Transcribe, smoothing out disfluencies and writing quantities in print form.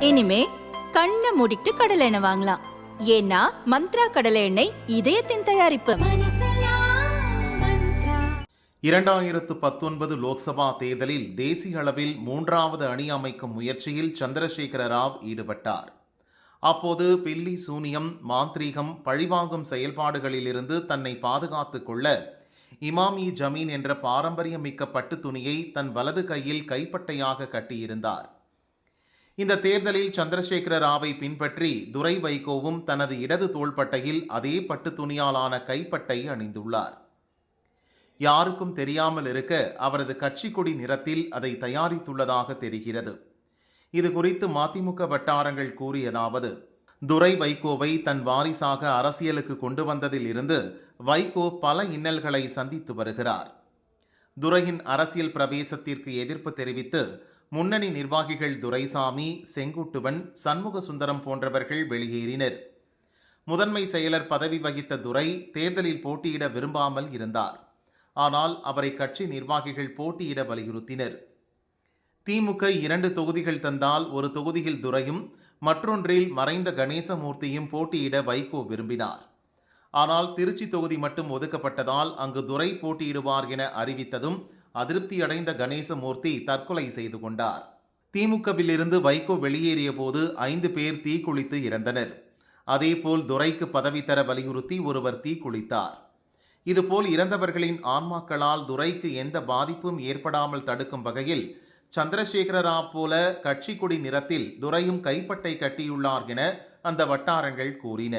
இனிமே கண்ணை மூடிட்டு கடலை எண்ணெய் வாங்கலாம். ஏன்னா மந்த்ரா கடலை எண்ணெய் இதயத்தின் தயாரிப்பு. 2019 லோக்சபா தேர்தலில் தேசிய அளவில் 3வது அணி அமைக்கும் முயற்சியில் சந்திரசேகர ராவ் ஈடுபட்டார். அப்போது பில்லி சூனியம், மாந்திரீகம், பழிவாங்கும் செயல்பாடுகளிலிருந்து தன்னை பாதுகாத்துக் கொள்ள இமாமி ஜமீன் என்ற பாரம்பரியமிக்க பட்டு துணியை தன் வலது கையில் கைப்பட்டையாக கட்டியிருந்தார். இந்த தேர்தலில் சந்திரசேகர ராவை பின்பற்றி துரை வைகோவும் தனது இடது தோள்பட்டையில் அதே பட்டு துணியாலான கைப்பட்டை அணிந்துள்ளார். யாருக்கும் தெரியாமல் இருக்க அவரது கட்சி கொடி நிறத்தில் அதை தயாரித்துள்ளதாக தெரிகிறது. இது குறித்து மதிமுக வட்டாரங்கள் கூறியதாவது: துரை வைகோவை தன் வாரிசாக அரசியலுக்கு கொண்டு வந்ததில் இருந்து வைகோ பல இன்னல்களை சந்தித்து வருகிறார். துரையின் அரசியல் பிரவேசத்திற்கு எதிர்ப்பு தெரிவித்து முன்னணி நிர்வாகிகள் துரைசாமி, செங்குட்டுவன், சண்முக சுந்தரம் போன்றவர்கள் வெளியேறினர். முதன்மை செயலர் பதவி வகித்த துரை தேர்தலில் போட்டியிட விரும்பாமல் இருந்தார். ஆனால் அவரை கட்சி நிர்வாகிகள் போட்டியிட வலியுறுத்தினர். திமுக 2 தொகுதிகள் தந்தால் ஒரு தொகுதியில் துரையும் மற்றொன்றில் மறைந்த கணேசமூர்த்தியும் போட்டியிட வைகோ விரும்பினார். ஆனால் திருச்சி தொகுதி மட்டும் ஒதுக்கப்பட்டதால் அங்கு துரை போட்டியிடுவார் என அறிவித்ததும் அதிருப்தி அடைந்த கணேசமூர்த்தி தற்கொலை செய்து கொண்டார். திமுகவிலிருந்து வைகோ வெளியேறிய போது 5 பேர் தீக்குளித்து இறந்தனர். அதேபோல் துரைக்கு பதவி தர வலியுறுத்தி ஒருவர் தீக்குளித்தார். இதுபோல் இறந்தவர்களின் ஆன்மாக்களால் துரைக்கு எந்த பாதிப்பும் ஏற்படாமல் தடுக்கும் வகையில் சந்திரசேகர ராவ் போல கட்சி கொடி நிறத்தில் துரையும் கைப்பட்டை கட்டியுள்ளார் என அந்த வட்டாரங்கள் கூறின.